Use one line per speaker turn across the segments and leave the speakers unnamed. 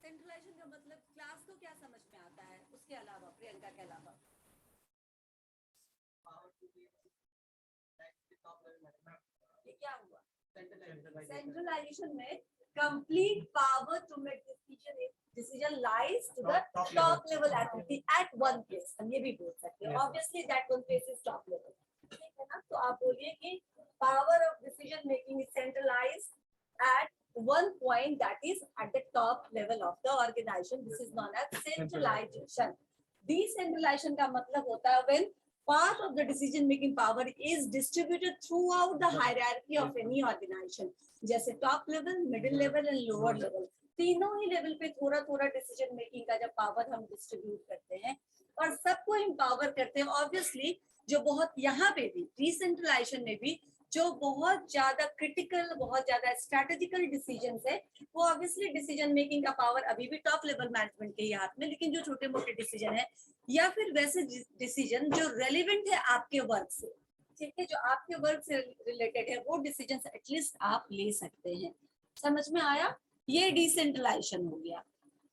Centralisation का मतलब class को क्या समझ में आता है उसके अलावा, प्रियंका के अलावा? ये क्या हुआ? सेंट्रलाइजेशन में complete power to make decision lies to the top level authority at one place. हम ये भी बोल सकते हैं obviously that one place is top level, ठीक है ना? तो आप बोलिए कि power of decision making is centralized at one point, that is at the top level of the organization. This is known as centralization. Decentralization का मतलब होता है when part of the decision making power is distributed throughout the hierarchy of any organization. जैसे top level, middle level and lower level, तीनों ही level पे थोड़ा थोड़ा decision making का जब पावर हम डिस्ट्रीब्यूट करते हैं और सबको एम्पावर करते हैं, ऑब्वियसली जो बहुत यहाँ पे भी डिसेंट्रलाइजेशन में भी जो बहुत ज्यादा क्रिटिकल, बहुत ज्यादा स्ट्रेटेजिकल डिसीजंस है, वो ऑब्वियसली डिसीजन मेकिंग का पावर अभी भी टॉप लेवल मैनेजमेंट के ही हाथ में, लेकिन जो छोटे मोटे डिसीजन है या फिर वैसे डिसीजन जो रेलिवेंट है आपके वर्क से, ठीक है, जो आपके वर्क से रिलेटेड है, वो डिसीजन एटलीस्ट आप ले सकते हैं। समझ में आया? ये डिसेंट्रलाइजेशन हो गया,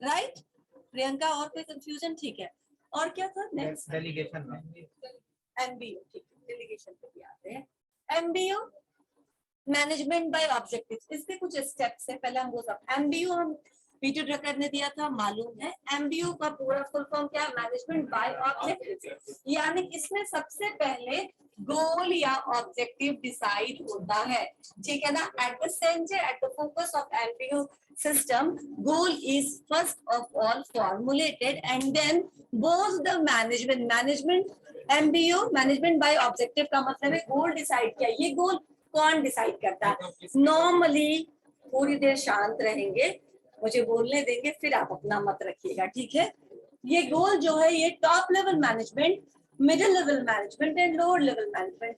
राइट प्रियंका? और कोई कंफ्यूजन? ठीक है, और क्या था नेक्स्ट?
डेलीगेशन,
एमबीओ, ठीक है, डेलीगेशन पे भी आते हैं। एमबीओ मैनेजमेंट बाय ऑब्जेक्टिव्स, इसके कुछ स्टेप्स है, पहले हम वो सब एमबीओ हम पीटी ड्रकर ने दिया था, मालूम है। एमबीओ का पूरा फुल फॉर्म क्या है? मैनेजमेंट बाय ऑब्जेक्टिव्स, यानी इसमें सबसे पहले गोल या ऑब्जेक्टिव डिसाइड होता है, ठीक है ना? At the centre, at the focus of MBO system, goal is first of all formulated and then both the management MBO management by objective का मतलब है गोल डिसाइड किया। ये गोल कौन डिसाइड करता है? नॉर्मली थोड़ी देर शांत रहेंगे, मुझे बोलने देंगे, फिर आप अपना मत रखिएगा, ठीक है? ये गोल जो है ये top level management, middle level management and lower level management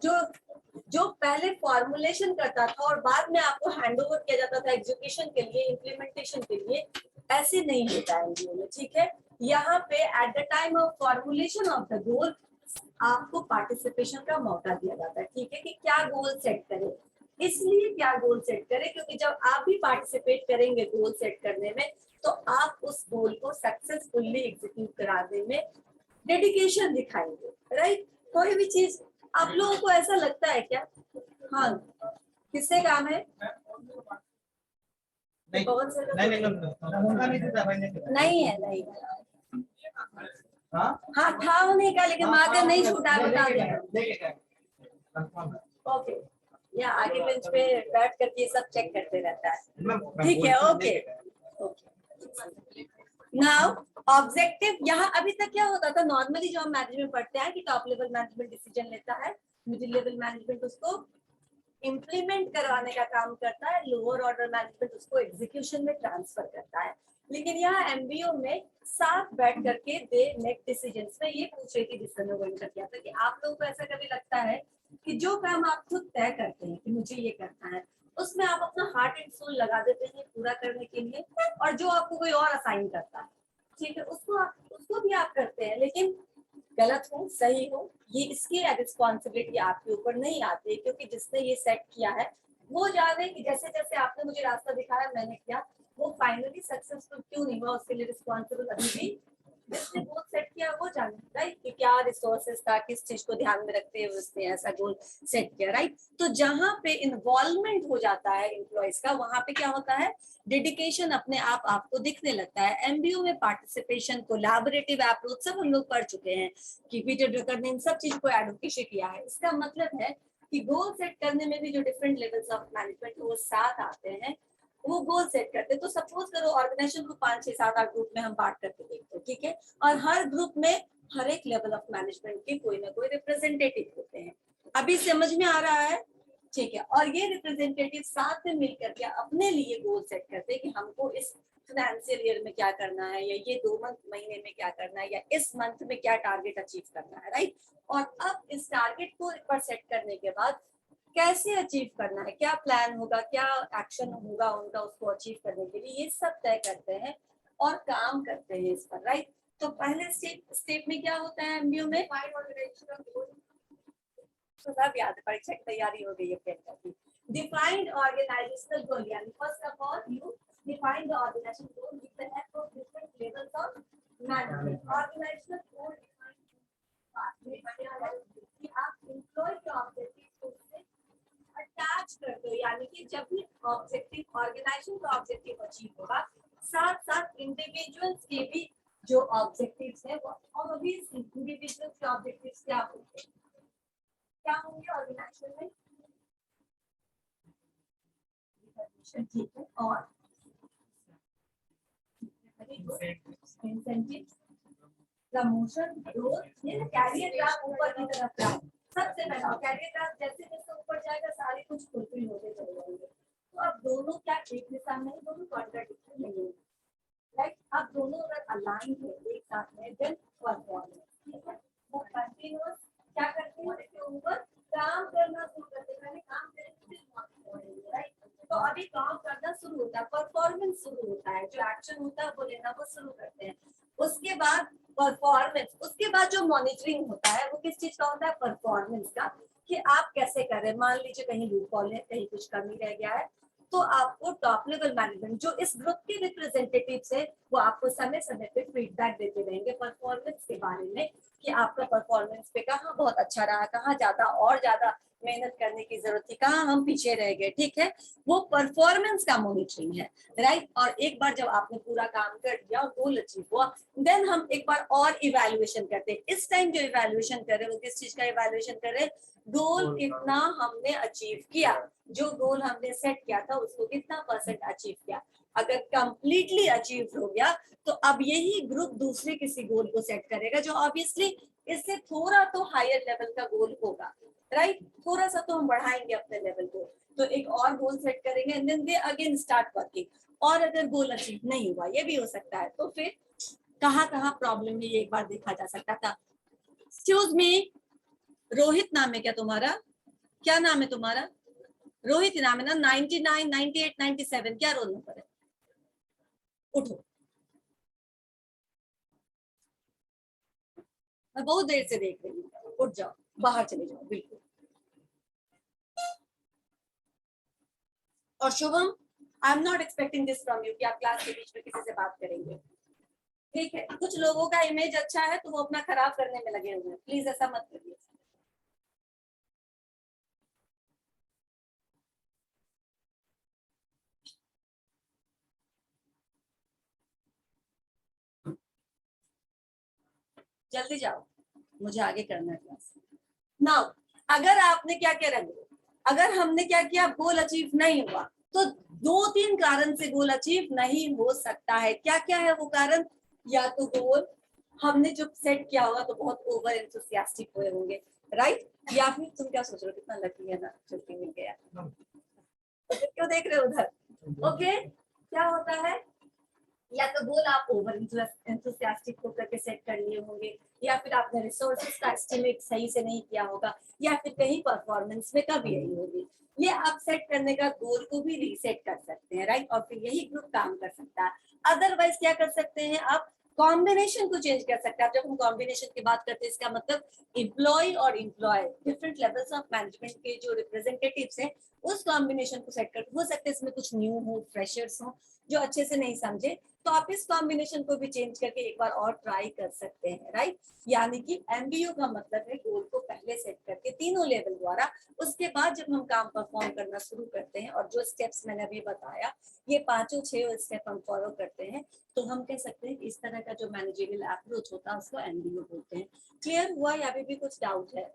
जो पहले फॉर्मुलेशन करता था और बाद में आपको हैंडओवर किया जाता था एग्जीक्यूशन के लिए, इम्प्लीमेंटेशन के लिए, ऐसे नहीं होता है एमबीओ में, ठीक है? यहाँ पे at the time of formulation of the goal आपको पार्टिसिपेशन का मौका दिया जाता है, ठीक है, कि क्या गोल सेट करें। इसलिए क्या गोल सेट करें, क्योंकि जब आप भी पार्टिसिपेट करेंगे गोल सेट करने में, तो आप उस गोल को सक्सेसफुली एग्जीक्यूट कराने में डेडिकेशन दिखाएंगे, राइट? कोई भी चीज आप लोगों को ऐसा लगता है क्या? हाँ, किससे काम है?
नहीं
है, नहीं हाँ था उन्हीं का, लेकिन मार्कर नहीं छूटा, बता दें। ओके, या आगे बेंच पे बैठ करके सब चेक करते रहता है, ठीक है? ओके, नाउ ऑब्जेक्टिव, यहाँ अभी तक क्या होता था? नॉर्मली जो हम मैनेजमेंट पढ़ते हैं कि टॉप लेवल मैनेजमेंट डिसीजन लेता है, मिडिल लेवल मैनेजमेंट उसको इम्प्लीमेंट करवाने का काम करता है, लोअर ऑर्डर मैनेजमेंट उसको एग्जीक्यूशन में ट्रांसफर करता है। लेकिन यहाँ एमबीओ में साथ बैठ करके दे मेक डिसीजंस में ये पूछ रही थी जिससे मैं वही किया था कि आप लोगों को ऐसा कभी लगता है कि जो काम आप खुद तय करते हैं कि मुझे ये करना है, उसमें आप अपना हार्ट एंड सोल लगा देते हैं पूरा करने के लिए, और जो आपको कोई और असाइन करता है, ठीक है, उसको भी आप करते हैं, लेकिन गलत हो सही हो ये इसकी रिस्पॉन्सिबिलिटी आपके ऊपर नहीं आती, क्योंकि जिसने ये सेट किया है वो जाने कि जैसे जैसे आपने मुझे रास्ता दिखाया मैंने किया, वो फाइनली सक्सेसफुल क्यों नहीं हुआ, उसके लिए रिस्पॉन्सिबल अभी भी जिसने गोल सेट किया वो जाने, राइट? कि क्या रिसोर्सेज था, किस चीज को ध्यान में रखते हुए उसने ऐसा गोल सेट किया, राइट? तो जहां पे इन्वॉल्वमेंट हो जाता है एम्प्लॉयज का, वहां पे क्या होता है? डेडिकेशन अपने आप आपको दिखने लगता है। एमबीओ में पार्टिसिपेशन, कोलैबोरेटिव अप्रोच सब हम लोग पढ़ चुके हैं कि पीटर ड्रकर ने इन सब चीज को एडवोकेसी किया है। इसका मतलब है कि गोल सेट करने में भी जो डिफरेंट लेवल्स ऑफ मैनेजमेंट वो साथ आते हैं, वो गोल सेट करते हैं। तो सपोज करो ऑर्गेनाइजेशन को 5, 6, 7, 8 ग्रुप में हम बांट करके देखते हैं, ठीक है, और हर ग्रुप में हर एक लेवल ऑफ मैनेजमेंट के कोई ना कोई रिप्रेजेंटेटिव होते हैं। अभी समझ में आ रहा है? ठीक है, और ये रिप्रेजेंटेटिव साथ में मिलकर के अपने लिए गोल सेट करते हैं कि हमको इस फाइनेंशियल ईयर में क्या करना है, या ये 2 महीने में क्या करना है, या इस मंथ में क्या टारगेट अचीव करना है, राइट? और अब इस टारगेट को एक बार सेट करने के बाद कैसे अचीव करना है, क्या प्लान होगा, क्या एक्शन होगा उनका उसको अचीव करने के लिए, ये सब तय करते हैं और काम करते हैं इस पर, राइट? तो पहले स्टेप में क्या होता है एमबीओ में? तो सब याद है, परीक्षा की तैयारी हो गई है प्रियंका की। डिफाइंड ऑर्गेनाइजेशनल गोल, यानी first of all you define the organizational goal with the help of organization का ऑब्जेक्टिव अचीव होगा, साथ साथ इंडिविजुअल्स के भी जो ऑब्जेक्टिव्स है वो, और अभी इंडिविजुअल्स के ऑब्जेक्टिव्स क्या होंगे, क्या होंगे ऑर्गेनाइजेशन में, ठीक है, और इंसेंटिव्स, प्रमोशन, ग्रोथ, ये कैरियर ग्राफ ऊपर की तरफ जाए। सबसे पहला कैरियर ग्राफ जैसे जैसे ऊपर जाएगा सारे कुछ फुलफिल होते चले जाएंगे। तो अब दोनों क्या एक दिशा में, दोनों कॉन्ट्राडिक्शन नहीं है, राइट। अब दोनों अगर अलाइन है एक साथ में, देन परफॉर्मेंस, ठीक है, वो कंटीन्यूअस क्या करते हैं, इसके ऊपर काम करना शुरू करते हैं, पहले काम करेंगे, राइट। तो अभी काम करना शुरू होता है, परफॉर्मेंस शुरू होता है, जो एक्शन होता है वो लेना वो शुरू करते हैं। उसके बाद परफॉर्मेंस, उसके बाद जो मॉनिटरिंग होता है वो किस चीज का होता है, परफॉर्मेंस का, कि आप कैसे कर रहे हैं। मान लीजिए कहीं लूपहोल है, कहीं कुछ कमी रह गया है, तो आपको टॉप लेवल मैनेजमेंट जो इस ग्रुप के रिप्रेजेंटेटिव्स है वो आपको समय समय पे फीडबैक देते रहेंगे परफॉर्मेंस के बारे में, कि आपका परफॉर्मेंस पे कहाँ बहुत अच्छा रहा, कहाँ ज्यादा और ज्यादा मेहनत करने की जरूरत थी, कहाँ हम पीछे रह गए, ठीक है। वो परफॉर्मेंस का मॉनिटरिंग है, राइट। और एक बार जब आपने पूरा काम कर दिया और गोल अचीव हुआ, देन हम एक बार और इवैल्यूएशन करते हैं। इस टाइम जो इवैल्यूएशन कर रहे हैं वो किस चीज का इवैल्यूएशन कर रहे हैं, गोल कितना हमने अचीव किया, जो गोल हमने सेट किया था उसको कितना परसेंट अचीव किया। अगर कंप्लीटली अचीव हो गया तो अब यही ग्रुप दूसरे किसी गोल को सेट करेगा जो ऑब्वियसली इससे थोड़ा तो हायर लेवल का गोल होगा, राइट। थोड़ा सा तो हम बढ़ाएंगे अपने लेवल को, तो एक और गोल सेट करेंगे and then they again start working. और अगर गोल अचीव नहीं हुआ, ये भी हो सकता है, तो फिर कहाँ कहाँ प्रॉब्लम है ये एक बार देखा जा सकता था। एक्सक्यूज मी, रोहित नाम है क्या तुम्हारा, क्या नाम है तुम्हारा, रोहित नाम है ना, 99, 98, 97 क्या रोल नंबर है, उठो, मैं बहुत देर से देख रही हूँ, उठ जाओ, बाहर चले जाओ बिल्कुल। और Shubham, I am not expecting this from you कि आप क्लास के बीच में किसी से बात करेंगे, ठीक है। कुछ लोगों का इमेज अच्छा है तो वो अपना खराब करने में लगे हुए हैं, प्लीज ऐसा मत करिए। जल्दी जाओ, मुझे आगे करना है क्लास। नाउ अगर आपने क्या क्या रख, अगर हमने क्या किया, गोल अचीव नहीं हुआ, तो दो तीन कारण से गोल अचीव नहीं हो सकता है। क्या क्या है वो कारण, या तो गोल हमने जो सेट किया होगा तो बहुत ओवर एंथुसियास्टिक हुए होंगे, राइट। या फिर तुम क्या सोच रहे हो, कितना लकी है ना, छुट्टी मिल गया, तो क्यों देख रहे हो उधर, ओके। क्या होता है, या तो गोल आप ओवर एंथुसियास्टिक होकर के सेट कर लिए होंगे, या फिर आपने रिसोर्सेज का एस्टिमेट सही से नहीं किया होगा, या फिर कहीं परफॉर्मेंस में कमी आई होगी। ये आप सेट करने का गोल को भी रीसेट कर सकते हैं, राइट। और फिर यही ग्रुप काम कर सकता है। अदरवाइज क्या कर सकते हैं आप, कॉम्बिनेशन को चेंज कर सकते हैं। जब हम कॉम्बिनेशन की बात करते हैं इसका मतलब एम्प्लॉय और employ, different levels of management के जो रिप्रेजेंटेटिव्स हैं उस कॉम्बिनेशन को सेट कर, हो सकता है इसमें कुछ न्यू हो, फ्रेशर्स हो जो अच्छे से नहीं समझे, तो आप इस कॉम्बिनेशन को भी चेंज करके एक बार और ट्राई कर सकते हैं, राइट। यानी कि एमबीओ का मतलब है गोल को पहले सेट करके तीनों लेवल द्वारा, उसके बाद जब हम काम परफॉर्म करना शुरू करते हैं और जो स्टेप्स मैंने अभी बताया ये पांचों 6 स्टेप हम फॉलो करते हैं, तो हम कह सकते हैं कि इस तरह का जो मैनेजरियल अप्रोच होता है उसको एमबीओ बोलते हैं। क्लियर हुआ या अभी भी कुछ डाउट है?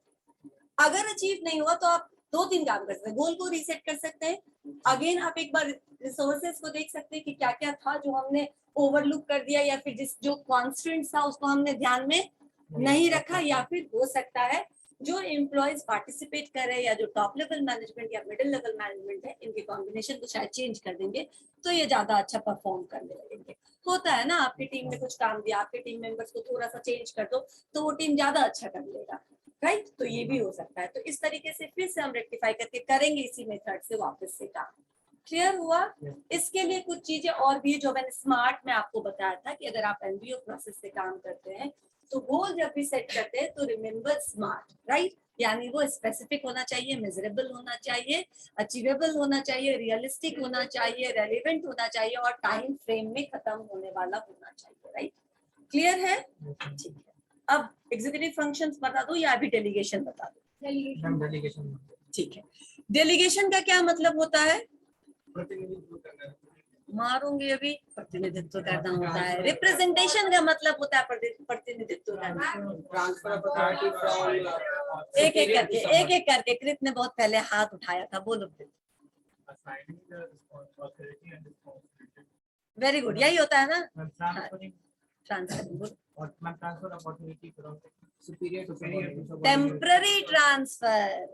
अगर अचीव नहीं हुआ तो आप दो तीन काम कर सकते हैं, गोल को रीसेट कर सकते हैं, अगेन आप एक बार रिसोर्सेज को देख सकते हैं कि क्या क्या था जो हमने ओवरलुक कर दिया, या फिर जिस जो कॉन्स्टेंट्स था उसको हमने ध्यान में नहीं रखा, या फिर हो सकता है जो एम्प्लॉयज पार्टिसिपेट कर रहे हैं या जो टॉप लेवल मैनेजमेंट या मिडिल लेवल मैनेजमेंट है इनके कॉम्बिनेशन को शायद चेंज कर देंगे तो ये ज्यादा अच्छा परफॉर्म करने लगेंगे। होता है ना, आपकी टीम में कुछ काम दिया, आपके टीम मेंबर्स को थोड़ा सा चेंज कर दो तो वो टीम ज्यादा अच्छा कर लेगा, राइट। तो ये भी हो सकता है। तो इस तरीके से फिर से हम रेक्टिफाई करके करेंगे इसी मेथड से वापस से काम। क्लियर हुआ? इसके लिए कुछ चीजें और भी जो मैंने स्मार्ट में आपको बताया था कि अगर आप एमबीओ प्रोसेस से काम करते हैं तो गोल जब भी सेट करते हैं तो रिमेम्बर स्मार्ट, राइट। यानी वो स्पेसिफिक होना चाहिए, मेजरेबल होना चाहिए, अचीवेबल होना चाहिए, रियलिस्टिक होना चाहिए, रेलिवेंट होना चाहिए और टाइम फ्रेम में खत्म होने वाला होना चाहिए, राइट। क्लियर है? ठीक है। अब एग्जीक्यूटिव फंक्शंस बता दो या अभी डेलीगेशन बता दो? डेलीगेशन। ठीक है। डेलीगेशन का क्या मतलब होता है?
प्रतिनिधित्व करना,
मारूंगी अभी। प्रतिनिधित्व करना होता है, रिप्रेजेंटेशन का मतलब होता है प्रतिनिधित्व करना। एक एक करके कृत ने बहुत पहले हाथ उठाया था, बोलो। वेरी गुड, यही होता है ना, transfer. Temporary transfer,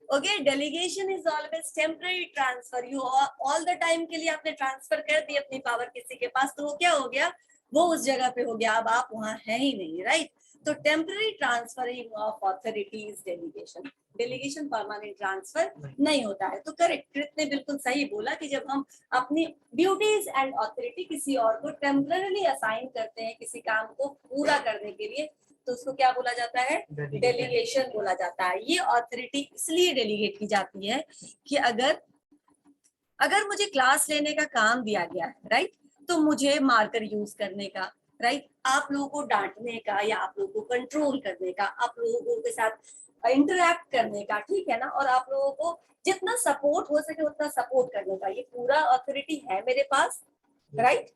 okay. Delegation is always temporary transfer. You all the time के लिए आपने ट्रांसफर कर दी अपनी पावर किसी के पास, तो वो क्या हो गया, वो उस जगह पे हो गया, अब आप वहां है ही नहीं, राइट। तो temporary transferring of authority is delegation. Delegation permanent transfer नहीं होता है। तो करेक्ट, कृत ने बिल्कुल सही बोला कि जब हम अपनी ड्यूटीज एंड अथॉरिटी किसी और को टेम्पररी असाइन करते हैं किसी काम को पूरा करने के लिए, तो उसको क्या बोला जाता है, डेलीगेशन बोला जाता है। ये अथॉरिटी इसलिए डेलीगेट की जाती है कि अगर मुझे क्लास लेने का काम दिया गया है, राइट, तो मुझे मार्कर यूज करने का, राइट, आप लोगों को डांटने का या आप लोगों को कंट्रोल करने का, आप लोगों के साथ इंटरैक्ट करने का, ठीक है ना, और आप लोगों को जितना सपोर्ट हो सके उतना सपोर्ट करने का, ये पूरा अथॉरिटी है मेरे पास, राइट,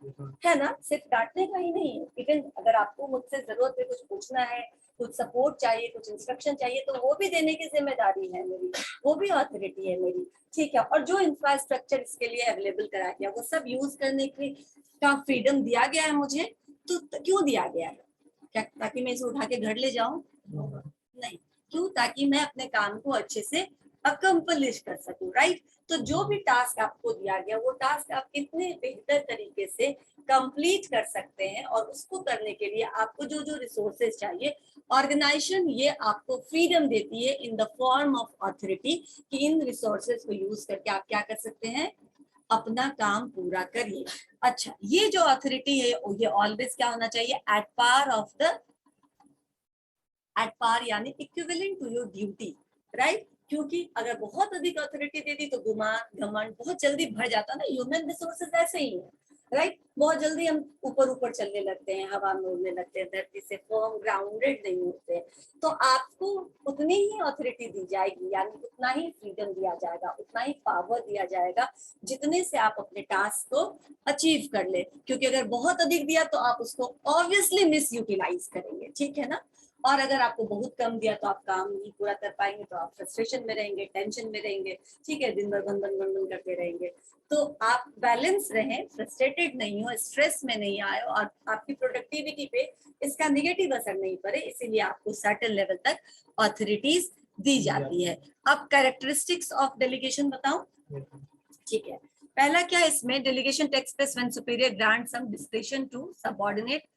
है ना। सिर्फ डांटने का ही नहीं है, इवन अगर आपको मुझसे जरूरत है, कुछ पूछना है, कुछ सपोर्ट चाहिए, कुछ इंस्ट्रक्शन चाहिए, तो वो भी देने की जिम्मेदारी है मेरी, वो भी अथॉरिटी है मेरी, ठीक है। और जो इंफ्रास्ट्रक्चर इसके लिए अवेलेबल कराया गया, वो सब यूज करने का फ्रीडम दिया गया है मुझे। तो क्यों दिया गया है, क्या ताकि मैं इसे उठा के घर ले जाऊं? नहीं, क्यों? ताकि मैं अपने काम को अच्छे से अकम्पलिश कर सकूं, राइट। तो जो भी टास्क आपको दिया गया, वो टास्क आप कितने बेहतर तरीके से कंप्लीट कर सकते हैं, और उसको करने के लिए आपको जो जो रिसोर्सेज चाहिए, ऑर्गेनाइजेशन ये आपको फ्रीडम देती है in the form of authority कि इन रिसोर्सेज को यूज करके आप क्या कर सकते हैं, अपना काम पूरा करिए। अच्छा, ये जो अथॉरिटी है ये ऑलवेज क्या होना चाहिए, at par of the, at par यानी equivalent to your duty, right. क्योंकि अगर बहुत अधिक अथॉरिटी दे दी तो घमंड बहुत जल्दी भर जाता है ना, ह्यूमन रिसोर्सेज ऐसे ही है, राइट। बहुत जल्दी हम ऊपर ऊपर चलने लगते हैं, हवा में उड़ने लगते हैं, धरती से फर्म ग्राउंडेड नहीं होते। तो आपको उतनी ही अथॉरिटी दी जाएगी, यानी उतना ही फ्रीडम दिया जाएगा, उतना ही पावर दिया जाएगा, जितने से आप अपने टास्क को अचीव कर ले। क्योंकि अगर बहुत अधिक दिया तो आप उसको ऑब्वियसली मिस यूटिलाइज करेंगे, ठीक है ना। और अगर आपको बहुत कम दिया तो आप काम नहीं पूरा कर पाएंगे, तो आप फ्रस्ट्रेशन में रहेंगे, टेंशन में रहेंगे, ठीक है, दिन भर बंधन करते रहेंगे। तो आप बैलेंस रहें, फ्रस्ट्रेटेड नहीं हो, स्ट्रेस में नहीं आए, और आपकी प्रोडक्टिविटी पे इसका निगेटिव असर नहीं पड़े, इसीलिए आपको सर्टेन लेवल तक ऑथोरिटीज दी जाती है। अब कैरेक्टरिस्टिक्स ऑफ डेलीगेशन बताऊं, ठीक है। पहला क्या है इसमें, delegation takes place when superior grant some description to subordinate,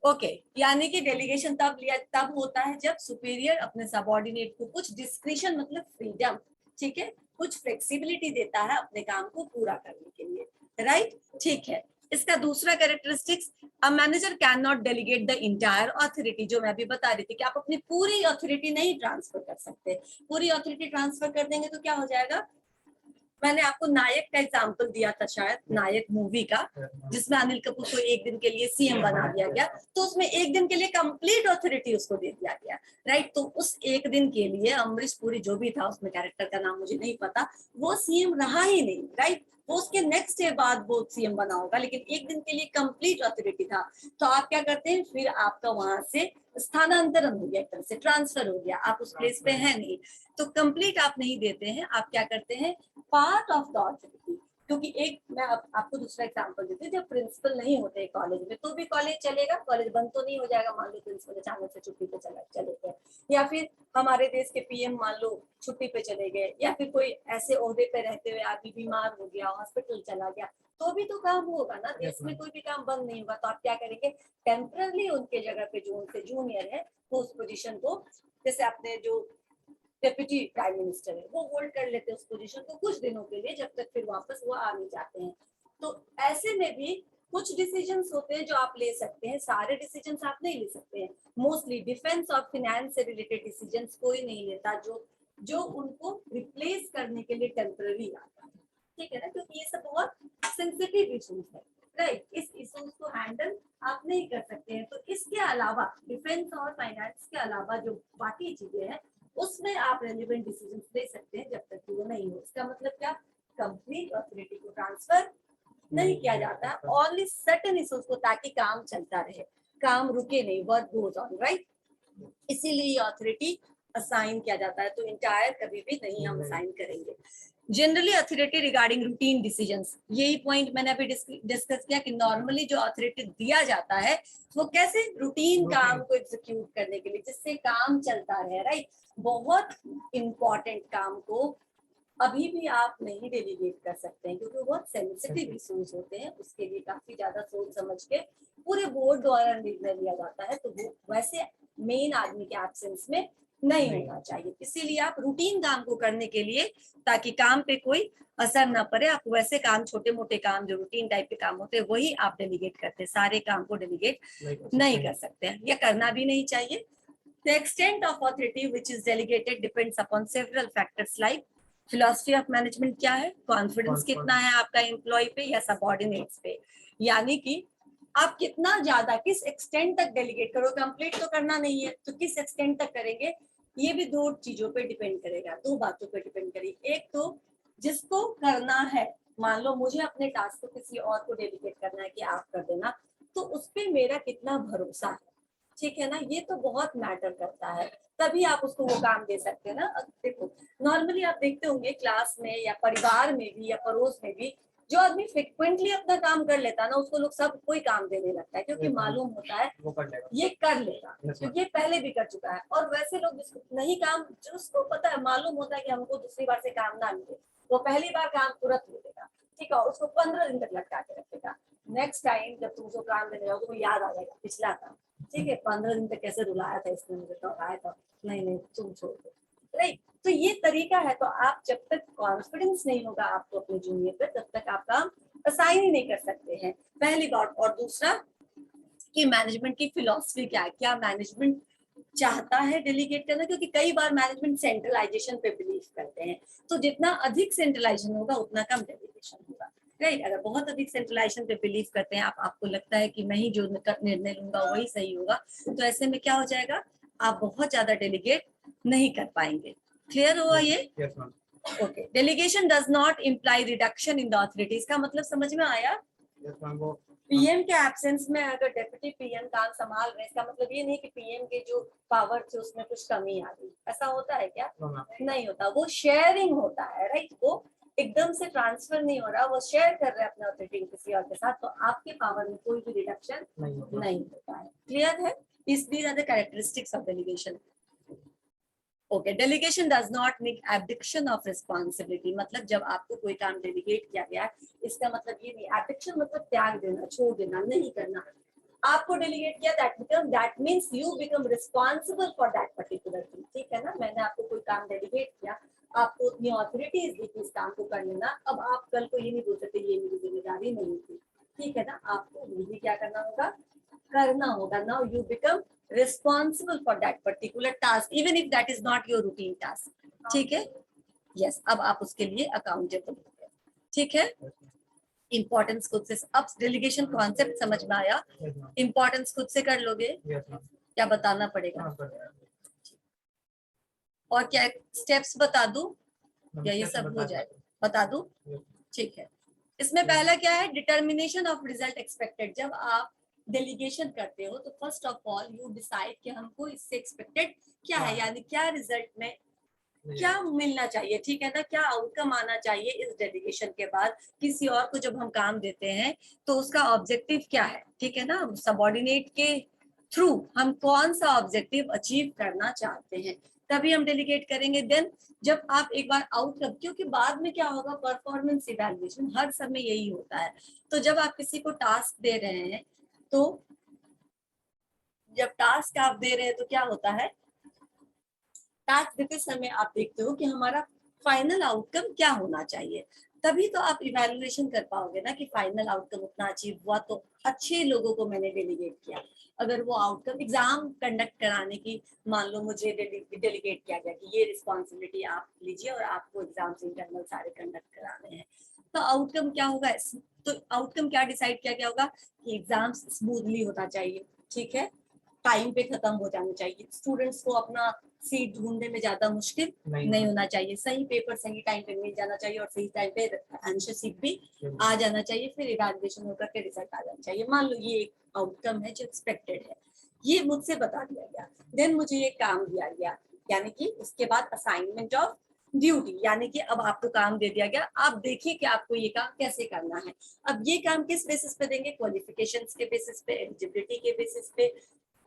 okay, यानी कि डेलीगेशन तब होता है जब सुपीरियर अपने सबऑर्डिनेट को कुछ डिस्क्रिशन मतलब फ्रीडम, ठीक है, कुछ फ्लेक्सिबिलिटी देता है अपने काम को पूरा करने के लिए, राइट, ठीक है। इसका दूसरा characteristics, a manager can not delegate the entire authority, जो मैं अभी बता रही थी कि आप अपनी पूरी अथॉरिटी नहीं ट्रांसफर कर सकते। पूरी अथॉरिटी ट्रांसफर कर देंगे तो क्या हो जाएगा, मैंने आपको नायक का एग्जांपल दिया था शायद, नायक मूवी का, जिसमें अनिल कपूर को एक दिन के लिए सीएम बना दिया गया, तो उसमें एक दिन के लिए कंप्लीट अथॉरिटी उसको दे दिया गया, राइट। तो उस एक दिन के लिए अमरीश पुरी जो भी था, उसमें कैरेक्टर का नाम मुझे नहीं पता, वो सीएम रहा ही नहीं, राइट। वो उसके नेक्स्ट डे बाद वो सीएम बना होगा, लेकिन एक दिन के लिए कंप्लीट अथॉरिटी था। तो आप क्या करते हैं, फिर आपका वहां से स्थानांतरण हो गया, एक तरह से ट्रांसफर हो गया, आप उस प्लेस पे है नहीं, तो कंप्लीट आप नहीं देते हैं, आप क्या करते हैं, पार्ट ऑफ द अथॉरिटी। क्योंकि एक मैं आपको दूसरा एग्जांपल देती हूँ, जब प्रिंसिपल नहीं होते कॉलेज में तो भी कॉलेज चलेगा, कॉलेज बंद तो नहीं हो जाएगा। मान लो प्रिंसिपल अचानक से छुट्टी पे चले गए, या फिर हमारे देश के पीएम मान लो छुट्टी पे चले गए, या फिर कोई ऐसे ओहदे पे रहते हुए आदमी बीमार हो गया, हॉस्पिटल चला गया, तो भी तो काम होगा ना, देश में कोई भी काम बंद नहीं होगा। तो आप क्या करेंगे, टेम्परली उनके जगह पे जो उनसे जूनियर है वो उस पोजीशन को, जैसे अपने जो डेप्यूटी प्राइम मिनिस्टर है, वो होल्ड कर लेते हैं उस पोजीशन को कुछ दिनों के लिए, जब तक फिर वापस वो आ नहीं जाते हैं। तो ऐसे में भी कुछ डिसीजंस होते हैं जो आप ले सकते हैं, सारे डिसीजंस आप नहीं ले सकते हैं। मोस्टली डिफेंस और फाइनेंस से रिलेटेड डिसीजंस कोई नहीं लेता, जो उनको रिप्लेस करने के लिए टेम्पररी आता है, ठीक है ना, क्योंकि ये सब बहुत सेंसिटिव इशूज है, राइट। इस इशूज को हैंडल आप नहीं कर सकते हैं। तो इसके अलावा डिफेंस और फाइनेंस के अलावा जो बाकी चीजें हैं, उसमें आप रेलिवेंट डिसीजंस ले सकते हैं, जब तक कि वो नहीं हो। इसका मतलब क्या, कंप्लीट अथॉरिटी को ट्रांसफर नहीं किया जाता है, ओनली सर्टेन इश्यूज को, ताकि काम चलता रहे, काम रुके नहीं, वर्क गोज ऑन, राइट। इसीलिए अथॉरिटी असाइन किया जाता है, तो इंटायर कभी भी नहीं हम असाइन करेंगे। Generally authority regarding routine decisions, यही पॉइंट मैंने अभी डिस्कस किया कि नॉर्मली जो अथॉरिटी दिया जाता है वो कैसे, रूटीन काम को एग्जीक्यूट करने के लिए, जिससे काम चलता रहे, राइट। बहुत इंपॉर्टेंट काम को अभी भी आप नहीं डेलीगेट कर सकते हैं, क्योंकि बहुत सेंसिटिव इश्यूज होते हैं, उसके लिए काफी ज्यादा सोच समझ के पूरे बोर्ड द्वारा निर्णय लिया जाता है, तो वो वैसे मेन आदमी के एब्सेंस में नहीं होना चाहिए। इसीलिए आप रूटीन काम को करने के लिए, ताकि काम पे कोई असर ना पड़े, आप वैसे काम, छोटे मोटे काम जो रूटीन टाइप के काम होते हैं वही आप डेलीगेट करते हैं, सारे काम को डेलीगेट नहीं कर सकते हैं, या करना भी नहीं चाहिए। The extent of authority which is delegated depends upon several factors like philosophy of management क्या है, कॉन्फिडेंस कितना है आपका एम्प्लॉय पे या सबऑर्डिनेट्स पे, यानी कि आप कितना ज्यादा, किस एक्सटेंट तक डेलीगेट करो, कंप्लीट तो करना नहीं है तो किस एक्सटेंट तक करेंगे, ये भी दो चीजों पे डिपेंड करेगा, दो बातों पे डिपेंड करेगी। एक तो जिसको करना है, मान लो मुझे अपने टास्क को किसी और को डेलीगेट करना है कि आप कर देना, तो उस पर मेरा कितना भरोसा है, ठीक है ना, ये तो बहुत मैटर करता है, तभी आप उसको वो काम दे सकते हैं ना। देखो नॉर्मली आप देखते होंगे क्लास में या परिवार में भी या पड़ोस में भी, जो आदमी फ्रिक्वेंटली अपना काम कर लेता है ना, उसको लोग सब कोई काम देने लगता है, क्योंकि मालूम होता है ये कर लेगा, क्योंकि ये पहले भी कर चुका है। और वैसे लोग जिसको नहीं काम, जिसको पता है, मालूम होता है कि हमको दूसरी बार से काम ना मिले, वो पहली बार काम तुरंत ले लेगा, ठीक है, उसको 15 दिन तक लटका के रखेगा। नेक्स्ट टाइम जब तुम उसको काम देने जाओगे तो याद आ जाएगा पिछला काम, ठीक है, 15 दिन तक कैसे रुलाया था इसने मुझे, तो आया था, नहीं तुम छोड़ दो, राइट। तो ये तरीका है। तो आप जब तक कॉन्फिडेंस नहीं होगा आपको अपने जूनियर पे, तब तक आप काम असाइन ही नहीं कर सकते हैं, पहली बात। और दूसरा कि मैनेजमेंट की फिलॉसफी क्या है, क्या मैनेजमेंट चाहता है डेलीगेट करना, क्योंकि कई बार मैनेजमेंट सेंट्रलाइजेशन पे बिलीव करते हैं, तो जितना अधिक सेंट्रलाइजेशन होगा उतना कम डेलीगेशन होगा, राइट। अगर बहुत अधिक सेंट्रलाइजेशन पे बिलीव करते हैं, आपको लगता है कि मैं ही जो निर्णय लूंगा वही सही होगा, तो ऐसे में क्या हो जाएगा, आप बहुत ज्यादा डेलीगेट नहीं कर पाएंगे। क्लियर हुआ ये? Okay. Delegation does not imply reduction in the authority, इसका मतलब समझ में आया? पीएम के एब्सेंस में अगर डेप्यूटी पीएम काम संभाल रहे, इसका मतलब ये नहीं कि पीएम के जो पावर थे उसमें कुछ कमी आ गई, ऐसा होता है क्या? नहीं होता, वो शेयरिंग होता है, राइट। वो एकदम से ट्रांसफर नहीं हो रहा, वो शेयर कर रहे हैं अपने अथॉरिटी किसी और के साथ, तो आपके पावर में कोई भी रिडक्शन नहीं होता है। क्लियर है? These are the characteristics of delegation. Okay. Delegation does not mean abdication of responsibility, मतलब जब आपको कोई काम डेलीगेट किया गया, इसका मतलब ये नहीं, एब्डिक्शन मतलब त्याग देना, छोड़ देना, नहीं करना। आपको डेलीगेट किया, that means you become responsible for that particular thing, ठीक है ना। मैंने आपको कोई काम डेलीगेट किया, आपको उतनी ऑथोरिटीज दी कि इस काम को कर लेना, अब आप कल को ये नहीं बोल सकते ये मेरी जिम्मेदारी नहीं थी, ठीक है ना, आपको भी क्या करना होगा, करना होगा। Now you become responsible for that particular task even if that is not your routine task, ठीक है। यस, अब आप उसके लिए अकाउंटेबल हो गए, ठीक है। इंपॉर्टेंस खुद से, अब डेलीगेशन कॉन्सेप्ट समझ में आया, इंपॉर्टेंस खुद से कर लोगे, क्या बताना पड़ेगा, और क्या स्टेप्स बता दूं या ये सब हो जाए, बता दूं, ठीक है। इसमें पहला क्या है, डिटर्मिनेशन ऑफ रिजल्ट एक्सपेक्टेड। जब आप डेलीगेशन करते हो तो first of all you decide कि हमको इससे एक्सपेक्टेड क्या है, यानी क्या रिजल्ट में क्या मिलना चाहिए, ठीक है ना, क्या आउटकम आना चाहिए इस डेलीगेशन के बाद। किसी और को जब हम काम देते हैं तो उसका ऑब्जेक्टिव क्या है, ठीक है ना, सबऑर्डिनेट के थ्रू हम कौन सा ऑब्जेक्टिव अचीव करना चाहते हैं, तभी हम डेलीगेट करेंगे। देन जब आप एक बार आउटकम, क्योंकि बाद में क्या होगा, परफॉर्मेंस इवैल्यूएशन हर समय यही होता है। तो जब आप किसी को टास्क दे रहे हैं, तो जब टास्क आप दे रहे हैं तो क्या होता है, टास्क देते समय आप देखते हो कि हमारा फाइनल आउटकम क्या होना चाहिए, तभी तो आप इवैल्यूएशन कर पाओगे ना कि फाइनल आउटकम उतना अचीव हुआ, तो अच्छे लोगों को मैंने डेलीगेट किया। अगर वो आउटकम, एग्जाम कंडक्ट कराने की, मान लो मुझे डेलीगेट किया गया कि ये रिस्पॉन्सिबिलिटी आप लीजिए और आपको एग्जाम्स इंटरनल सारे कंडक्ट कराने हैं, तो आउटकम क्या होगा, तो आउटकम क्या डिसाइड किया गया होगा कि एग्जाम्स स्मूथली होना चाहिए, ठीक है। टाइम पे खत्म हो जाना चाहिए। स्टूडेंट्स को अपना सीट ढूंढने में ज्यादा मुश्किल नहीं होना चाहिए। सही पेपर सही टाइम पे मिल जाना चाहिए और सही टाइम पे आंसर सीट भी आ जाना चाहिए। फिर इवैल्यूएशन होकर के रिजल्ट आ जाना चाहिए। मान लो ये एक आउटकम है जो एक्सपेक्टेड है, ये मुझसे बता दिया गया। देन मुझे ये काम दिया गया, यानी कि उसके बाद असाइनमेंट ऑफ ड्यूटी, यानी कि अब आपको काम दे दिया गया, आप देखिए कि आपको ये काम कैसे करना है। अब ये काम किस बेसिस पे देंगे? क्वालिफिकेशंस के बेसिस पे, एलिजिबिलिटी के बेसिस पे,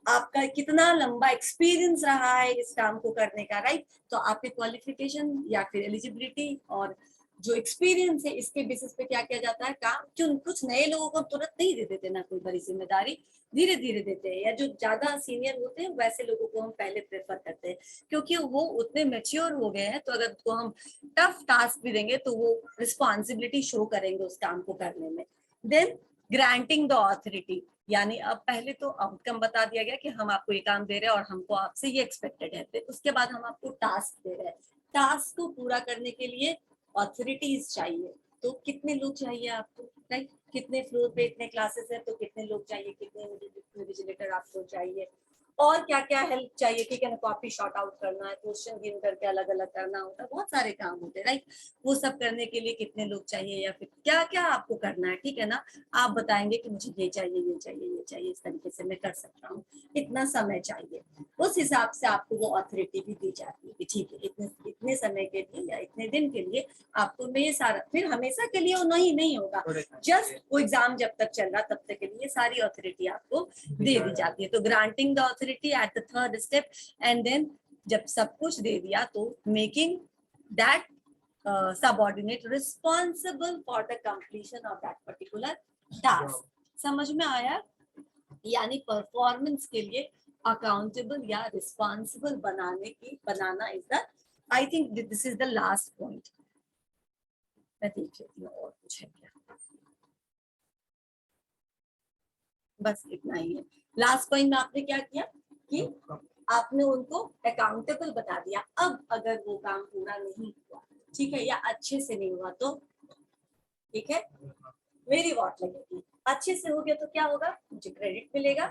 आपका कितना लंबा एक्सपीरियंस रहा है इस काम को करने का, राइट। तो आपके क्वालिफिकेशन या फिर एलिजिबिलिटी और जो एक्सपीरियंस है इसके बेसिस पे क्या किया जाता है काम। क्यों कुछ नए लोगों को तुरंत नहीं दे देते ना कोई बड़ी जिम्मेदारी, धीरे धीरे देते हैं, या जो ज्यादा सीनियर होते हैं वैसे लोगों को हम पहले प्रेफर करते हैं, क्योंकि वो उतने मैच्योर हो गए हैं। तो अगर उनको हम टफ टास्क भी देंगे तो वो रिस्पॉन्सिबिलिटी शो करेंगे उस काम को करने में। देन ग्रांटिंग द ऑथोरिटी, यानी अब पहले तो आउटकम बता दिया गया कि हम आपको ये काम दे रहे हैं और हमको आपसे ये एक्सपेक्टेड है। फिर उसके बाद हम आपको टास्क दे रहे हैं। टास्क को पूरा करने के लिए ऑथोरिटीज चाहिए। तो कितने लोग चाहिए आपको, राइट। कितने फ्लोर पे इतने क्लासेस है तो कितने लोग चाहिए, कितने इन्विजिलेटर आपको चाहिए, और क्या क्या हेल्प चाहिए, ठीक है ना। कॉपी शॉर्ट आउट करना है, क्वेश्चन गिन करके अलग अलग करना होता है, बहुत सारे काम होते हैं, राइट। वो सब करने के लिए कितने लोग चाहिए, या फिर क्या क्या आपको करना है, ठीक है ना। आप बताएंगे कि मुझे ये चाहिए ये चाहिए ये चाहिए, इस तरीके से मैं कर सकता हूँ, इतना समय चाहिए। उस हिसाब से आपको वो ऑथोरिटी भी दी जाती है कि ठीक है इतने इतने समय के लिए या इतने दिन के लिए आपको मैं ये सारा, फिर हमेशा के लिए वो नहीं होगा, जस्ट वो एग्जाम जब तक चल रहा तब तक के लिए सारी ऑथोरिटी आपको दे दी जाती है। तो granting the authority at the third step, and then जब सब कुछ दे दिया तो making that subordinate responsible for the completion of that particular task. समझ में आया? यानी परफॉर्मेंस के लिए अकाउंटेबल या रिस्पॉन्सिबल बनाना is the, I think this is the last point. मैं देख लेती हूँ और कुछ है क्या। बस इतना ही है। लास्ट पॉइंट में आपने क्या किया कि आपने उनको अकाउंटेबल बता दिया। अब अगर वो काम पूरा नहीं हुआ, ठीक है, या अच्छे से नहीं हुआ तो ठीक है मेरी वॉट लगेगी। अच्छे से हो गया तो क्या होगा, मुझे क्रेडिट मिलेगा।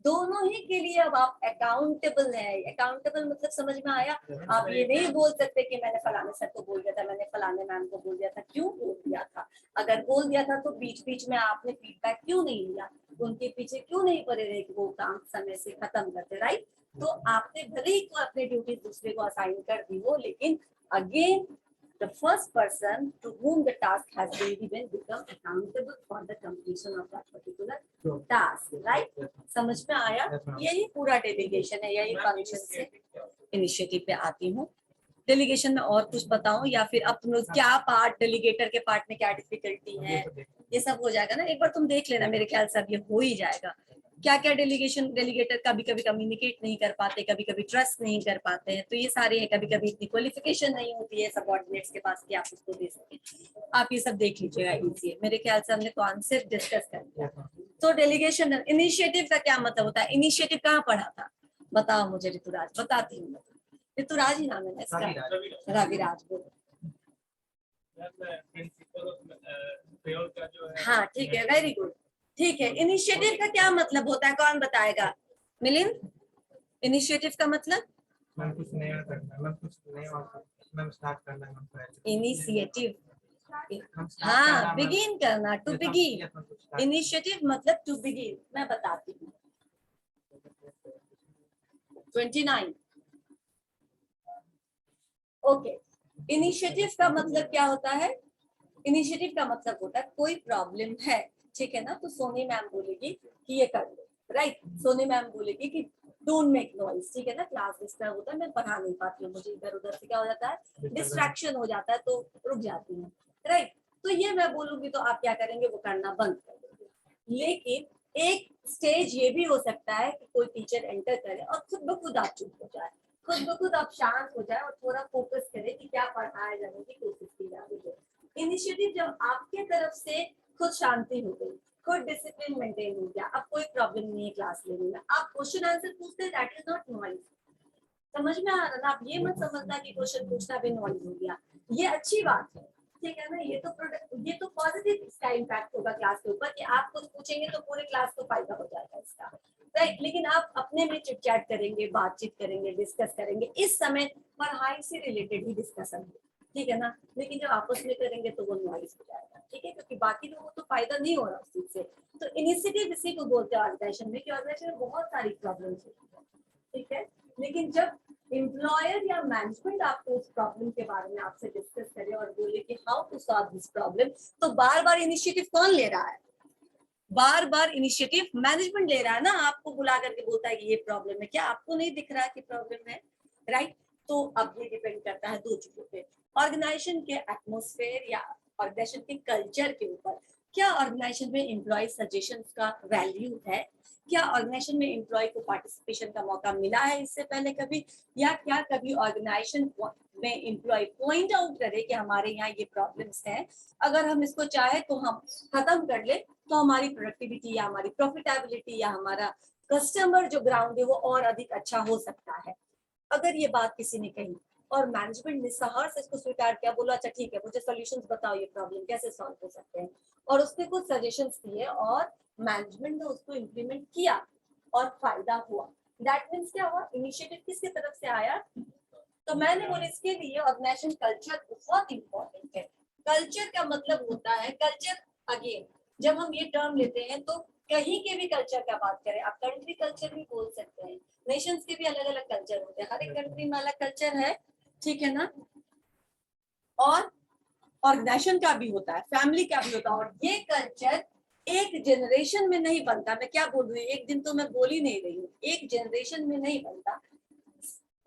दोनों ही के लिए अब आप अकाउंटेबल है। अकाउंटेबल मतलब समझ में आया? आप ये नहीं बोल सकते कि मैंने फलाने सर को बोल दिया था, मैंने फलाने मैम को बोल दिया था। क्यों बोल दिया था? अगर बोल दिया था तो बीच बीच में आपने फीडबैक क्यों नहीं लिया, उनके पीछे क्यों नहीं पड़े रहे कि वो काम समय से खत्म करते, राइट। तो आपने भले ही को अपने ड्यूटी दूसरे को असाइन कर दी हो, लेकिन again the first person to whom the task has already been become accountable for the completion of that particular task, right? समझ में आया? यही पूरा डेलीगेशन है, यही फंक्शन से इनिशिएटिव पे आती हूँ। डेलीगेशन में और कुछ बताऊं या फिर अब तुम लोग क्या पार्ट, डेलीगेटर के पार्ट में क्या डिफिकल्टी है, ये सब हो जाएगा ना। एक बार तुम देख लेना, मेरे ख्याल से अब ये हो ही जाएगा। क्या क्या डेलीगेटर कभी कभी कम्युनिकेट नहीं कर पाते, कभी कभी ट्रस्ट नहीं कर पाते हैं, तो ये सारे हैं। कभी कभी इतनी क्वालिफिकेशन नहीं होती है सबऑर्डिनेट्स के पास कि आप उसको दे सके। आप ये सब देख लीजिएगा, इजी है। मेरे ख्याल से हमने कॉन्सेप्ट डिस्कस कर लिया। तो डेलीगेशन, इनिशिएटिव का क्या मतलब होता है? इनिशिएटिव कहाँ पढ़ा था बताओ मुझे ऋतुराज, बताती हूँ। ऋतुराज ही नाम है ना इसका, रविराज बोलो। हाँ ठीक है, वेरी गुड, ठीक है। इनिशिएटिव का क्या मतलब होता है, कौन बताएगा? मिलिंद, इनिशिएटिव का मतलब?
कुछ नया करना, कुछ नया स्टार्ट करना।
इनिशिएटिव, हाँ, बिगिन करना, टू बिगिन। इनिशिएटिव मतलब टू बिगिन। मैं बताती हूँ 29। ओके, इनिशिएटिव का मतलब क्या होता है? इनिशिएटिव का मतलब होता है कोई प्रॉब्लम है, ठीक है ना, तो सोनी मैम बोलेगी कि ये कर लो, राइट। सोनी मैम बोलेगी कि डोंट मेक नॉइज, ठीक है ना। क्लास डिस्टर्ब होता है, मैं पढ़ा नहीं पाती हूँ, मुझे इधर उधर से क्या हो जाता है, डिस्ट्रैक्शन हो जाता है, तो रुक जाती हूँ, राइट। तो ये मैं बोलूंगी तो आप क्या करेंगे, वो करना बंद कर देंगे। लेकिन एक स्टेज ये भी हो सकता है कि कोई टीचर एंटर करे और खुद ब खुद आप चुप हो जाए, खुद ब खुद आप शांत हो जाए और थोड़ा फोकस करे कि क्या पढ़ाया जाने की कोशिश की जा रही है। इनिशिएटिव जब आपके तरफ से खुद शांति हो गई, खुद डिसिप्लिन मेंटेन हो गया, अब कोई प्रॉब्लम नहीं है क्लास लेने में, आप क्वेश्चन आंसर पूछते हैं, दैट इज नॉट नॉइज। समझ में आ रहा ना? आप ये मत समझना कि क्वेश्चन पूछना भी नॉइज हो गया, ये अच्छी बात है, ठीक है ना। ये तो पॉजिटिव इसका इम्पैक्ट होगा क्लास के ऊपर कि आप कुछ पूछेंगे तो पूरे क्लास को फायदा हो जाएगा इसका, राइट। लेकिन आप अपने में चिट चैट करेंगे, बातचीत करेंगे, डिस्कस करेंगे, इस समय पढ़ाई से रिलेटेड ही डिस्कशन है, ठीक है ना। लेकिन जब आपस में करेंगे तो वो नॉइज हो जाएगा, ठीक है, क्योंकि बाकी लोगों को तो फायदा नहीं हो रहा उस चीज से। तो इनिशिएटिव इसी को बोलते हैं ऑर्गेनाइजेशन में, कि ऑर्गेनाइजेशन में बहुत सारी प्रॉब्लम्स होती है, ठीक है। लेकिन जब एम्प्लॉयर या मैनेजमेंट आपको उस प्रॉब्लम के बारे में आपसे डिस्कस करे और बोले कि how to solve this problem, तो बार बार इनिशिएटिव कौन ले रहा है? बार बार इनिशिएटिव मैनेजमेंट ले रहा है ना, आपको बुला करके बोलता है कि ये प्रॉब्लम है, क्या आपको नहीं दिख रहा कि प्रॉब्लम है, राइट। तो अब ये डिपेंड करता है दो चीजों पे, ऑर्गेनाइजेशन के एटमॉस्फेयर या ऑर्गेनाइजेशन के कल्चर के ऊपर। क्या ऑर्गेनाइजेशन में एम्प्लॉय सजेशंस का वैल्यू है? क्या ऑर्गेनाइजेशन में एम्प्लॉय को पार्टिसिपेशन का मौका मिला है इससे पहले कभी? या क्या कभी ऑर्गेनाइजेशन में एम्प्लॉय पॉइंट आउट करे कि हमारे यहाँ ये प्रॉब्लम्स हैं, अगर हम इसको चाहे तो हम खत्म कर ले, तो हमारी प्रोडक्टिविटी या हमारी प्रॉफिटेबिलिटी या हमारा कस्टमर जो ग्राउंड है वो और अधिक अच्छा हो सकता है। अगर ये बात किसी ने कही और मैनेजमेंट ने सहर से इसको स्वीकार किया, बोला अच्छा ठीक है मुझे सॉल्यूशंस बताओ, ये प्रॉब्लम कैसे सॉल्व हो सकते हैं, और उसने कुछ सजेशंस दिए और मैनेजमेंट ने उसको इम्प्लीमेंट किया और फायदा हुआ, दैट मीन्स क्या हुआ, इनिशिएटिव किसकी तरफ से आया? तो मैंने बोला इसके लिए ऑर्गेनाइजेशन कल्चर बहुत इंपॉर्टेंट है। कल्चर का मतलब होता है, कल्चर अगेन जब हम ये टर्म लेते हैं तो कहीं के भी कल्चर का बात करें, आप कंट्री कल्चर भी बोल सकते हैं, नेशंस के भी अलग अलग कल्चर होते हैं, हर एक कंट्री में अलग कल्चर है, ठीक है ना। और ऑर्गेनाइजेशन का भी होता है, फैमिली का भी होता है, और ये कल्चर एक जनरेशन में नहीं बनता। मैं क्या बोल रही हूँ, एक दिन तो मैं बोल ही नहीं रही हूँ, एक जनरेशन में नहीं बनता,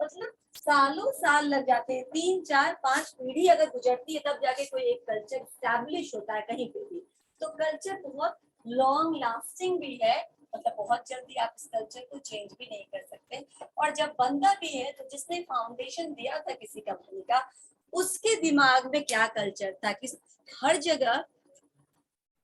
मतलब सालों साल लग जाते हैं, 3 4 5 पीढ़ी अगर गुजरती है तब जाके कोई एक कल्चर स्टैब्लिश होता है कहीं पे भी। तो कल्चर बहुत लॉन्ग लास्टिंग भी है, मतलब बहुत जल्दी आप इस कल्चर को चेंज भी नहीं कर सकते, और जब बनता भी है तो जिसने फाउंडेशन दिया था किसी कंपनी का, उसके दिमाग में क्या कल्चर था कि हर जगह,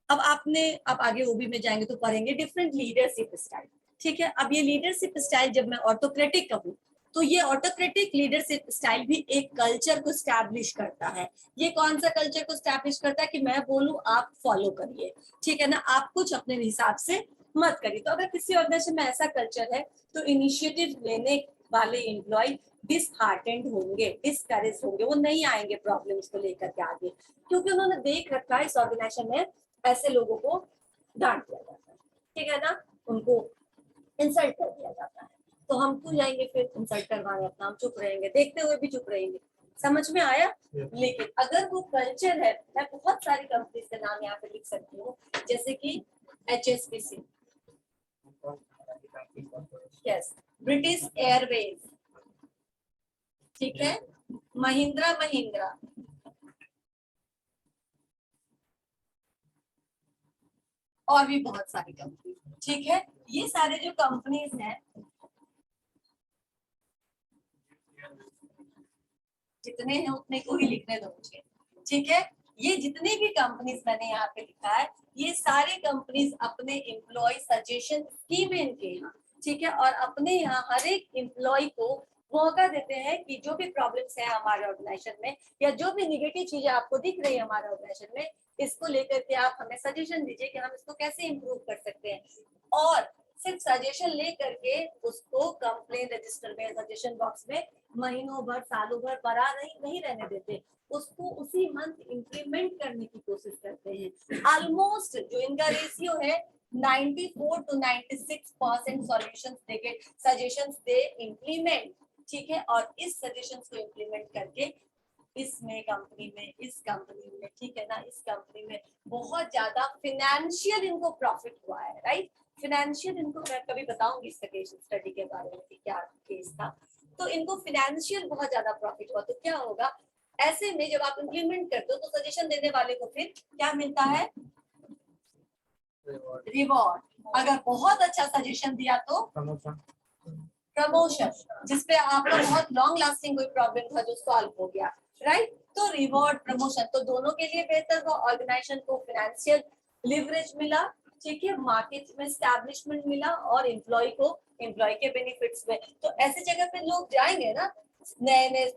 अब आप आगे ओबी में जाएंगे तो पढ़ेंगे डिफरेंट लीडरशिप स्टाइल, ठीक है। अब ये लीडरशिप स्टाइल जब मैं ऑटोक्रेटिक कहूँ, तो ये ऑटोक्रेटिक लीडरशिप स्टाइल भी एक कल्चर को स्टैब्लिश करता है। ये कौन सा कल्चर को स्टैब्लिश करता है कि मैं बोलूं आप फॉलो करिए, ठीक है ना, आप कुछ अपने हिसाब से मत करिए। तो अगर किसी ऑर्गेनाइजेशन में ऐसा कल्चर है तो इनिशिएटिव लेने वाले एम्प्लॉय डिसहार्टेंड होंगे, डिस्करेज होंगे, वो नहीं आएंगे प्रॉब्लम्स को लेकर के आगे, क्योंकि उन्होंने देख रखा है इस ऑर्गेनाइजेशन में ऐसे लोगों को डांट दिया जाता है, ठीक है ना, उनको इंसल्ट कर दिया जाता है, तो हम क्यों जाएंगे फिर इंसल्ट करवाने, अपना हम चुप रहेंगे, देखते हुए भी चुप रहेंगे, समझ में आया। लेकिन अगर वो कल्चर है, मैं बहुत सारी कंपनीज के नाम यहाँ पे लिख सकती हूँ, जैसे कि HSBC, यस, ब्रिटिश एयरवेज, ठीक है, महिंद्रा महिंद्रा, और भी बहुत सारी कंपनी, ठीक है। ये सारे जो कंपनीज हैं, जितने हैं उतने को ही लिखने दो मुझे, ठीक है। ये जितने भी कंपनीज मैंने यहाँ पे लिखा है, ये सारे कंपनीज अपने एम्प्लॉय सजेशन स्कीम है इनके यहाँ, ठीक है, और अपने यहाँ हर एक एम्प्लॉय को मौका देते हैं कि जो भी प्रॉब्लम्स है हमारे ऑर्गेनाइजेशन में, या जो भी निगेटिव चीजें आपको दिख रही है हमारे ऑर्गेनाइजेशन में, इसको लेकर के आप हमें सजेशन दीजिए कि हम इसको कैसे इम्प्रूव कर सकते हैं। और सिर्फ सजेशन ले करके उसको कंप्लेन रजिस्टर में, सजेशन बॉक्स में महीनों भर सालों भर पड़ा नहीं रहने देते, उसको उसी मंथ इंप्लीमेंट करने की कोशिश करते हैं। ऑलमोस्ट जो इनका रेशियो है 94 to 96% सॉल्यूशंस देके सजेशंस दे इम्प्लीमेंट, ठीक है, और इस सजेशंस को इम्प्लीमेंट करके इसमें कंपनी में, इस कंपनी में, ठीक है ना, इस कंपनी में बहुत ज्यादा फिनेंशियल इनको प्रॉफिट हुआ है, राइट। फिनेंशियल इनको मैं कभी बताऊंगी इसका केस स्टडी के बारे में कि क्या केस था, तो इनको फिनेंशियल बहुत ज्यादा प्रॉफिट हुआ। तो क्या होगा ऐसे में, जब आप इम्प्लीमेंट करते हो तो सजेशन देने वाले को फिर क्या मिलता है? रिवॉर्ड। अगर बहुत अच्छा सजेशन दिया तो प्रमोशन, जिसपे आपका बहुत लॉन्ग लास्टिंग कोई प्रॉब्लम था जो सॉल्व हो गया, राइट। तो रिवॉर्ड प्रमोशन तो दोनों के लिए बेहतर हुआ, ऑर्गेनाइजेशन को फाइनेंशियल लिवरेज मिला, ठीक है, मार्केट में एस्टैब्लिशमेंट मिला, और एम्प्लॉय को एम्प्लॉय के बेनिफिट्स में। तो ऐसी जगह पे लोग जाएंगे ना नए नए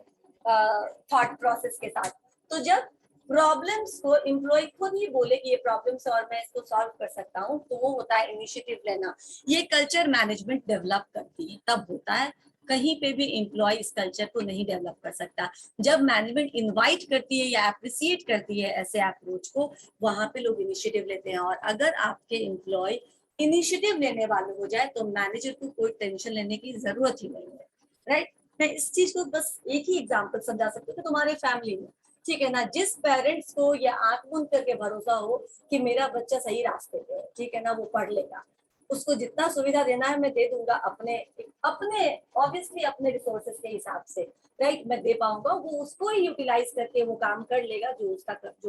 थॉट प्रोसेस के साथ। तो जब प्रॉब्लम्स को एम्प्लॉय खुद ही बोले कि ये प्रॉब्लम्स और मैं इसको सॉल्व कर सकता हूँ, तो वो होता है इनिशिएटिव लेना। ये कल्चर मैनेजमेंट डेवलप करती है, तब होता है। कहीं पे भी एम्प्लॉय इस कल्चर को नहीं डेवलप कर सकता। जब मैनेजमेंट इनवाइट करती है या अप्रिसिएट करती है ऐसे अप्रोच को, वहां पे लोग इनिशिएटिव लेते हैं। और अगर आपके एम्प्लॉय इनिशिएटिव लेने वाले हो जाए तो मैनेजर को कोई टेंशन लेने की जरूरत ही नहीं है, राइट। मैं इस चीज को बस एक ही एग्जांपल समझा सकती हूँ कि तुम्हारे फैमिली में, ठीक है ना, जिस पेरेंट्स को या आंख बंद करके भरोसा हो कि मेरा बच्चा सही रास्ते पे है, ठीक है ना, वो पढ़ लेगा, उसको जितना सुविधा देना है मैं दे दूंगा, अपने अपने ऑब्वियसली अपने रिसोर्सेज के हिसाब से, राइट, मैं दे पाऊंगा, वो उसको ही यूटिलाइज करके वो काम कर लेगा जो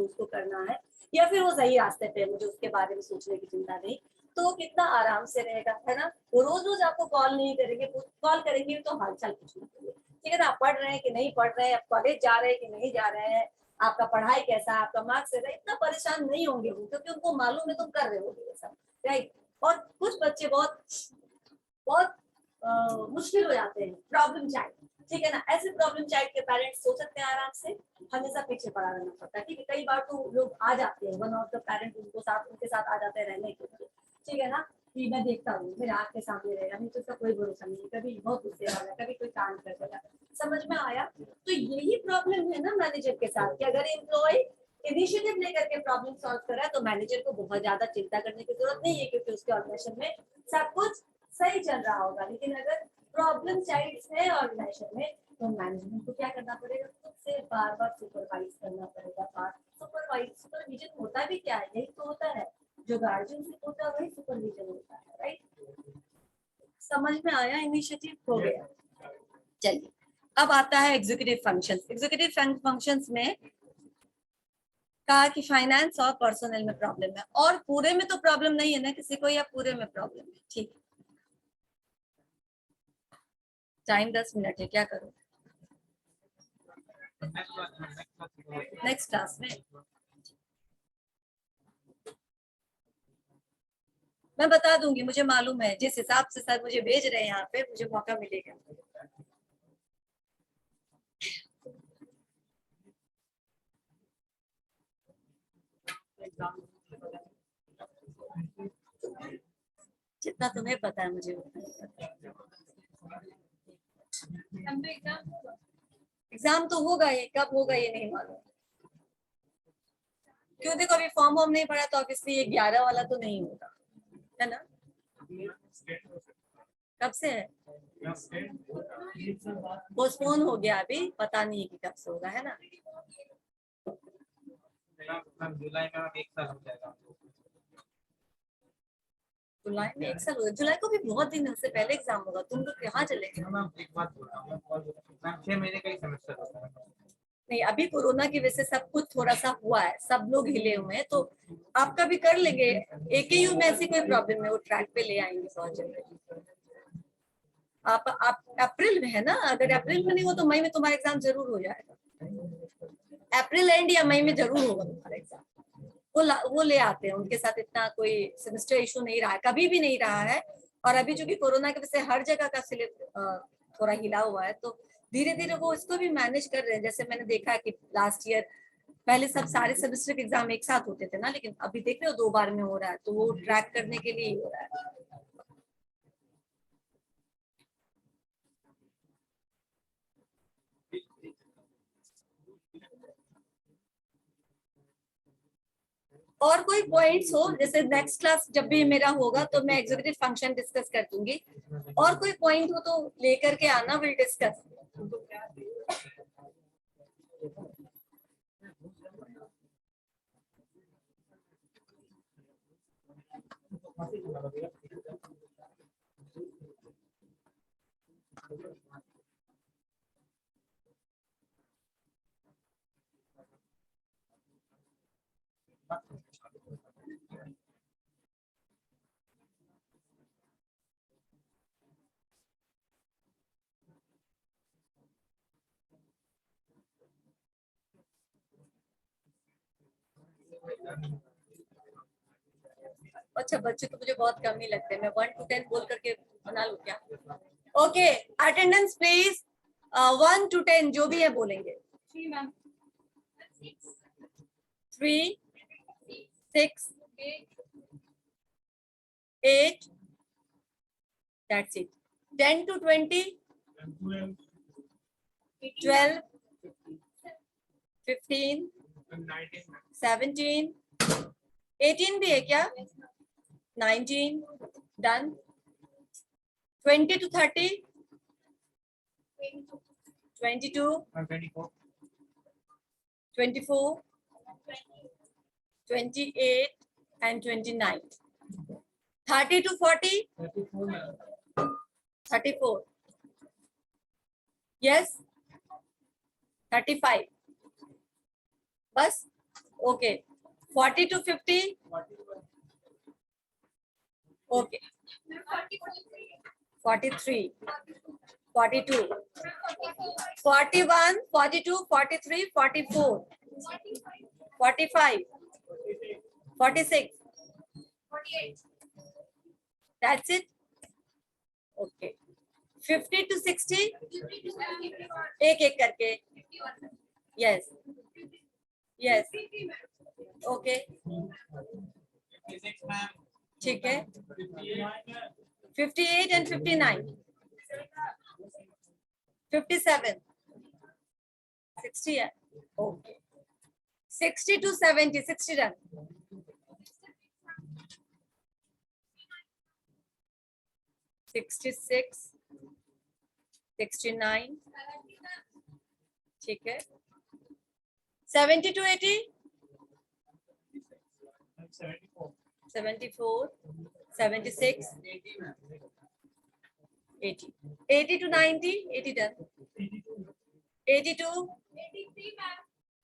उसको करना है, या फिर वो सही रास्ते पे, मुझे उसके बारे में सोचने की चिंता नहीं। तो वो कितना आराम से रहेगा, है ना। वो रोज रोज आपको कॉल नहीं करेंगे, कॉल करेंगे तो हालचाल पूछने के लिए, ठीक है ना, आप पढ़ रहे हैं कि नहीं पढ़ रहे हैं, आप कॉलेज जा रहे हैं कि नहीं जा रहे हैं, आपका पढ़ाई कैसा, आपका मार्क्स कैसा, इतना परेशान नहीं होंगे वो, क्योंकि उनको मालूम है तुम कर रहे हो ये सब, राइट। और कुछ बच्चे बहुत बहुत मुश्किल हो जाते हैं, प्रॉब्लम चाइल्ड, ठीक है ना, ऐसे प्रॉब्लम चाइल्ड के पेरेंट्स सोच सकते हैं आराम से, हमेशा पीछे पड़ा रहना पड़ता है, ठीक है। कई बार तो लोग आ जाते हैं, वन ऑफ द पेरेंट उनके साथ आ जाते हैं रहने के लिए, ठीक है ना, कि मैं देखता हूँ मेरे आँख के सामने रहेगा, नहीं तो उसका कोई भरोसा नहीं, कभी बहुत गुस्से वाला, कभी कोई काम कर देगा, समझ में आया। तो यही प्रॉब्लम है ना मैनेजर के साथ, कि अगर एम्प्लॉय इनिशिएटिव लेकर के प्रॉब्लम सॉल्व कर रहा है तो मैनेजर को बहुत ज्यादा चिंता करने की जरूरत नहीं है, क्योंकि उसके ऑर्गेनाइजेशन में सब कुछ सही चल रहा होगा। लेकिन अगर प्रॉब्लम चाइल्ड है ऑर्गेनाइजेशन में, तो मैनेजमेंट को क्या करना पड़ेगा, खुद से बार बार सुपरवाइज करना पड़ेगा। सुपरविजन होता भी क्या है, यही तो होता है, जो गार्जियन से होता है वही सुपरविजन होता है, राइट। समझ में आया, इनिशिएटिव हो गया। चलिए, अब आता है एग्जीक्यूटिव फंक्शंस। एग्जीक्यूटिव फंक्शंस में कहा कि फाइनेंस और पर्सनल में प्रॉब्लम है, और पूरे में तो प्रॉब्लम नहीं है ना किसी को, या पूरे में प्रॉब्लम है, ठीक। टाइम 10 मिनट है, क्या करूं नेक्स्ट क्लास में। मैं बता दूंगी, मुझे मालूम है जिस हिसाब से सर मुझे भेज रहे हैं यहाँ पे, मुझे मौका मिलेगा। जितना तुम्हें पता है मुझे एग्जाम तो होगा ही, कब होगा ये नहीं मालूम, क्यों, देखो अभी फॉर्म वॉर्म नहीं पड़ा तो ऑब्वियसली ये 11 वाला तो नहीं होगा, है ना। कब से है, पोस्टपोन हो गया, अभी पता नहीं कि कब से होगा, है ना।
जुलाई में 1 साल हो जाएगा।
जुलाई में 1 साल होगा, जुलाई को भी बहुत दिन है, उससे पहले एग्जाम होगा, तुम लोग कहाँ चले गए।
एक बात बोल रहा हूँ, 6 महीने का ही सेमेस्टर होता है।
नहीं, अभी कोरोना की वजह से सब कुछ थोड़ा सा हुआ है, सब लोग हिले हुए हैं, तो आपका भी कर लेंगे। एकेयू में ऐसी कोई प्रॉब्लम है, वो ट्रैक पे ले आएंगे बहुत जल्दी। आप अप्रैल में है ना, अगर अप्रैल में नहीं हो तो मई में तुम्हारा एग्जाम जरूर हो जाएगा, अप्रैल एंड या मई में जरूर होगा तुम्हारा एग्जाम। वो ले आते हैं, उनके साथ इतना कोई सेमेस्टर इशू नहीं रहा है, कभी भी नहीं रहा है। और अभी चूंकि कोरोना की वजह से हर जगह का सिलेबस थोड़ा हिला हुआ है, तो धीरे धीरे वो इसको भी मैनेज कर रहे हैं। जैसे मैंने देखा कि लास्ट ईयर पहले सब सारे सेमेस्टर के एग्जाम एक साथ होते थे ना, लेकिन अभी देख रहे हो 2 बार में हो रहा है, तो वो ट्रैक करने के लिए ही हो रहा है। और कोई पॉइंट्स हो, जैसे नेक्स्ट क्लास जब भी मेरा होगा तो मैं एग्जीक्यूटिव फंक्शन डिस्कस कर दूंगी, और कोई पॉइंट हो तो लेकर के आना, विल डिस्कस। अच्छा, बच्चे तो मुझे बहुत कम ही लगते हैं, मैं 1 to 10 बोल करके बना लूं क्या। ओके, अटेंडेंस प्लीज, 1 to 10 जो भी है बोलेंगे। 3, 6, 8. That's it. 10 to 20, 12, 15, 17, 18 भी है क्या? 19, done. 20 to 30, 22, 24, 28 and 29. 30 to 40, 34. Yes. 35. बस. Okay. 40 to 50. Okay. 43, 42, 41, 42, 43, 44, 45, 46. That's it. Okay. 50 to 60. एक एक करके. Yes. Yes. Okay. ठीक है. 58 and 59. 57. 60 है. Okay. 60 to 70. 60 done. 66. 69. ठीक है. 70 to 80. 74. 76. 80. 80 to 90. 80 done. 82.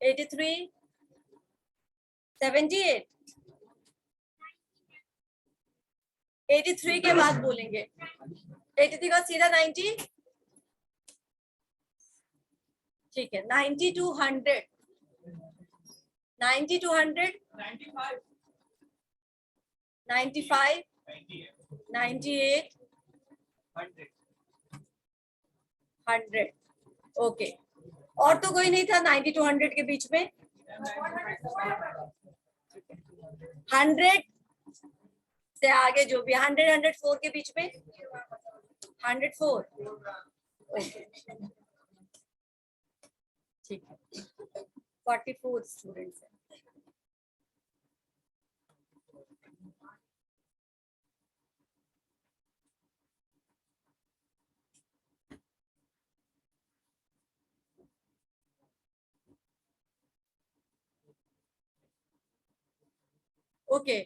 83. 78. 83 के बाद बोलेंगे. 83 का सीधा 90. ठीक है. 90 to 100. 90 to 100. 95. 98. 100. ओके. और तो कोई नहीं था 90 to 100 के बीच में. 100 से आगे जो भी 100 104 के बीच में. 104. ओके. ठीक है. 44 स्टूडेंट्स हैं. ओके.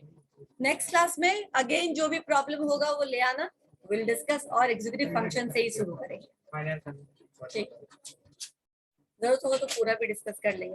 नेक्स्ट क्लास में अगेन जो भी प्रॉब्लम होगा वो ले आना. विल डिस्कस और एग्जीक्यूटिव फंक्शन से ही शुरू करेंगे. ठीक. जरूरत होगा तो पूरा भी डिस्कस कर लेंगे.